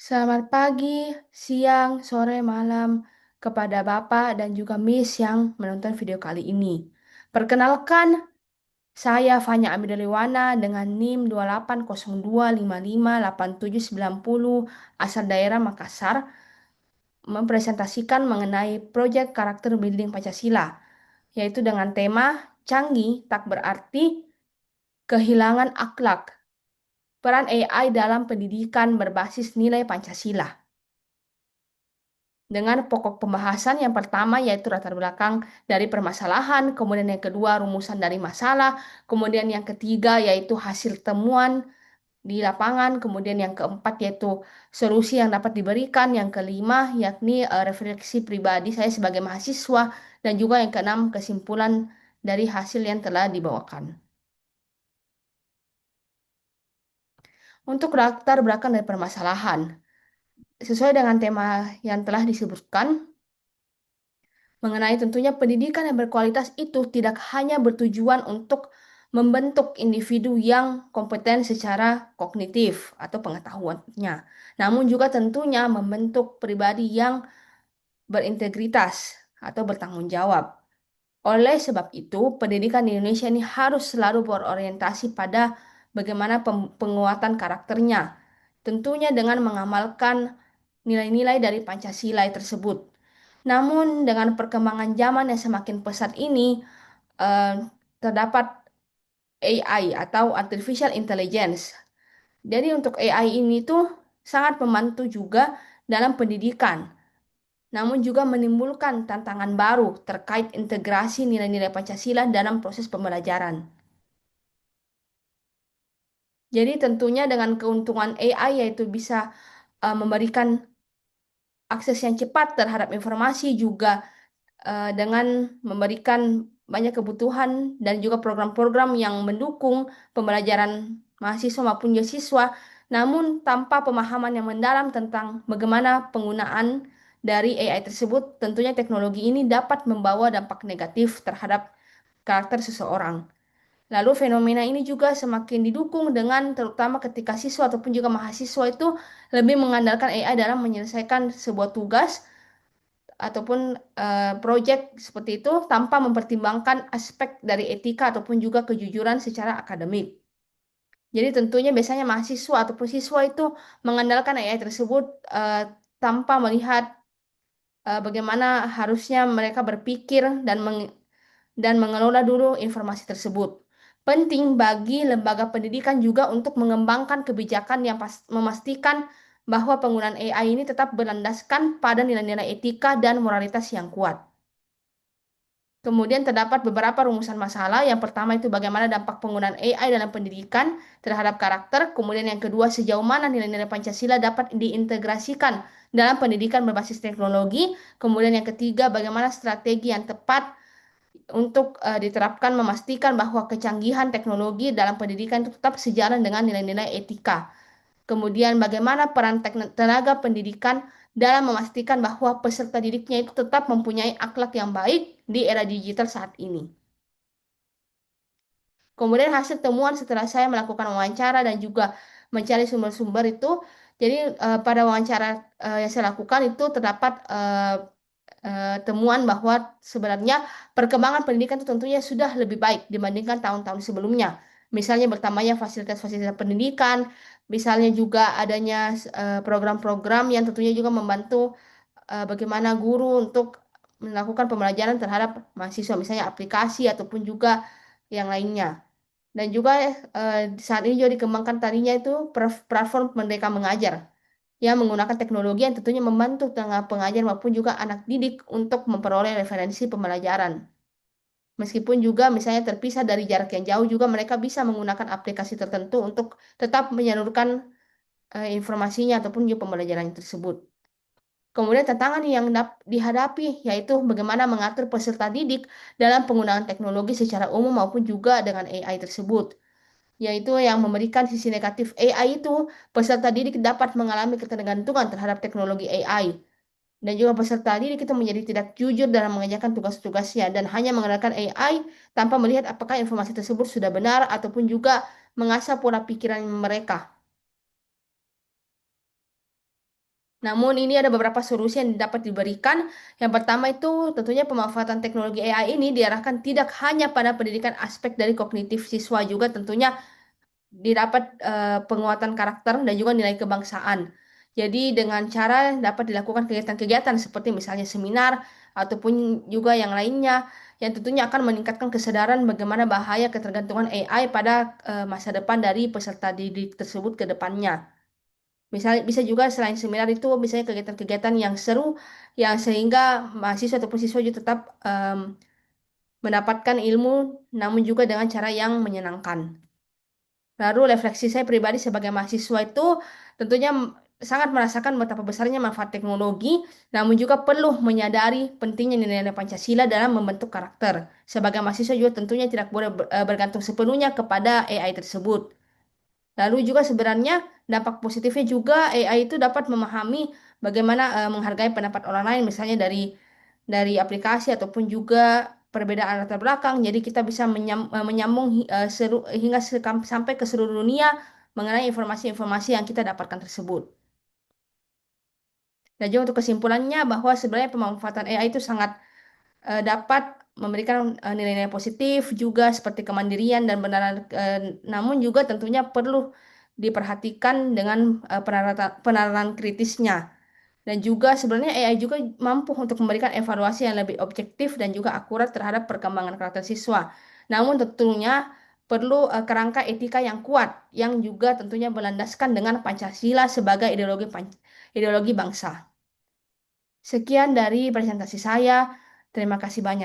Selamat pagi, siang, sore, malam kepada Bapak dan juga Miss yang menonton video kali ini. Perkenalkan, saya Fanya Amidaliwana dengan NIM 2802558790 asal daerah Makassar mempresentasikan mengenai proyek karakter building Pancasila, yaitu dengan tema Canggih tak berarti kehilangan akhlak, peran AI dalam pendidikan berbasis nilai Pancasila. Dengan pokok pembahasan yang pertama yaitu latar belakang dari permasalahan, kemudian yang kedua rumusan dari masalah, kemudian yang ketiga yaitu hasil temuan di lapangan, kemudian yang keempat yaitu solusi yang dapat diberikan, yang kelima yakni refleksi pribadi saya sebagai mahasiswa, dan juga yang keenam kesimpulan dari hasil yang telah dibawakan. Untuk latar belakang dari permasalahan, sesuai dengan tema yang telah disebutkan, mengenai tentunya pendidikan yang berkualitas itu tidak hanya bertujuan untuk membentuk individu yang kompeten secara kognitif atau pengetahuannya, namun juga tentunya membentuk pribadi yang berintegritas atau bertanggung jawab. Oleh sebab itu, pendidikan di Indonesia ini harus selalu berorientasi pada bagaimana penguatan karakternya, tentunya dengan mengamalkan nilai-nilai dari Pancasila tersebut. Namun, dengan perkembangan zaman yang semakin pesat ini, eh, terdapat AI atau Artificial Intelligence. Jadi untuk AI ini tuh sangat membantu juga dalam pendidikan, namun juga menimbulkan tantangan baru terkait integrasi nilai-nilai Pancasila dalam proses pembelajaran. Jadi tentunya dengan keuntungan AI yaitu bisa memberikan akses yang cepat terhadap informasi, juga dengan memberikan banyak kebutuhan dan juga program-program yang mendukung pembelajaran mahasiswa maupun juga siswa, namun tanpa pemahaman yang mendalam tentang bagaimana penggunaan dari AI tersebut, tentunya teknologi ini dapat membawa dampak negatif terhadap karakter seseorang. Lalu fenomena ini juga semakin didukung dengan terutama ketika siswa ataupun juga mahasiswa itu lebih mengandalkan AI dalam menyelesaikan sebuah tugas ataupun proyek seperti itu tanpa mempertimbangkan aspek dari etika ataupun juga kejujuran secara akademik. Jadi tentunya biasanya mahasiswa ataupun siswa itu mengandalkan AI tersebut tanpa melihat bagaimana harusnya mereka berpikir dan mengelola dulu informasi tersebut. Penting bagi lembaga pendidikan juga untuk mengembangkan kebijakan yang memastikan bahwa penggunaan AI ini tetap berlandaskan pada nilai-nilai etika dan moralitas yang kuat. Kemudian terdapat beberapa rumusan masalah. Yang pertama itu bagaimana dampak penggunaan AI dalam pendidikan terhadap karakter. Kemudian yang kedua, sejauh mana nilai-nilai Pancasila dapat diintegrasikan dalam pendidikan berbasis teknologi. Kemudian yang ketiga, bagaimana strategi yang tepat untuk diterapkan memastikan bahwa kecanggihan teknologi dalam pendidikan itu tetap sejalan dengan nilai-nilai etika. Kemudian bagaimana peran tenaga pendidikan dalam memastikan bahwa peserta didiknya itu tetap mempunyai akhlak yang baik di era digital saat ini. Kemudian hasil temuan setelah saya melakukan wawancara dan juga mencari sumber-sumber itu, jadi pada wawancara yang saya lakukan itu terdapat temuan bahwa sebenarnya perkembangan pendidikan itu tentunya sudah lebih baik dibandingkan tahun-tahun sebelumnya. Misalnya bertambahnya fasilitas-fasilitas pendidikan, misalnya juga adanya program-program yang tentunya juga membantu bagaimana guru untuk melakukan pembelajaran terhadap mahasiswa, misalnya aplikasi ataupun juga yang lainnya. Dan juga saat ini juga dikembangkan tadinya itu platform Merdeka Mengajar yang menggunakan teknologi yang tentunya membantu tenaga pengajar maupun juga anak didik untuk memperoleh referensi pembelajaran. Meskipun juga misalnya terpisah dari jarak yang jauh, juga mereka bisa menggunakan aplikasi tertentu untuk tetap menyalurkan informasinya ataupun juga pembelajaran tersebut. Kemudian tantangan yang dihadapi yaitu bagaimana mengatur peserta didik dalam penggunaan teknologi secara umum maupun juga dengan AI tersebut, yaitu yang memberikan sisi negatif AI itu peserta didik dapat mengalami ketergantungan terhadap teknologi AI, dan juga peserta didik itu menjadi tidak jujur dalam mengerjakan tugas-tugasnya dan hanya mengandalkan AI tanpa melihat apakah informasi tersebut sudah benar ataupun juga mengasah pola pikiran mereka. Namun ini ada beberapa solusi yang dapat diberikan. Yang pertama itu tentunya pemanfaatan teknologi AI ini diarahkan tidak hanya pada pendidikan aspek dari kognitif siswa juga tentunya didapat penguatan karakter dan juga nilai kebangsaan. Jadi dengan cara dapat dilakukan kegiatan-kegiatan seperti misalnya seminar ataupun juga yang lainnya yang tentunya akan meningkatkan kesadaran bagaimana bahaya ketergantungan AI pada masa depan dari peserta didik tersebut ke depannya. Misalnya bisa juga selain seminar itu misalnya kegiatan-kegiatan yang seru yang sehingga mahasiswa ataupun siswa juga tetap mendapatkan ilmu namun juga dengan cara yang menyenangkan. Lalu refleksi saya pribadi sebagai mahasiswa itu tentunya sangat merasakan betapa besarnya manfaat teknologi, namun juga perlu menyadari pentingnya nilai-nilai Pancasila dalam membentuk karakter. Sebagai mahasiswa juga tentunya tidak boleh bergantung sepenuhnya kepada AI tersebut. Lalu juga sebenarnya dampak positifnya juga AI itu dapat memahami bagaimana menghargai pendapat orang lain, misalnya dari aplikasi ataupun juga perbedaan latar belakang. Jadi kita bisa menyambung hingga sampai ke seluruh dunia mengenai informasi-informasi yang kita dapatkan tersebut. Dan juga untuk kesimpulannya bahwa sebenarnya pemanfaatan AI itu sangat dapat memberikan nilai-nilai positif juga seperti kemandirian dan benaran, namun juga tentunya perlu diperhatikan dengan penerapan kritisnya. Dan juga sebenarnya AI juga mampu untuk memberikan evaluasi yang lebih objektif dan juga akurat terhadap perkembangan karakter siswa. Namun tentunya perlu kerangka etika yang kuat yang juga tentunya berlandaskan dengan Pancasila sebagai ideologi bangsa. Sekian dari presentasi saya. Terima kasih banyak.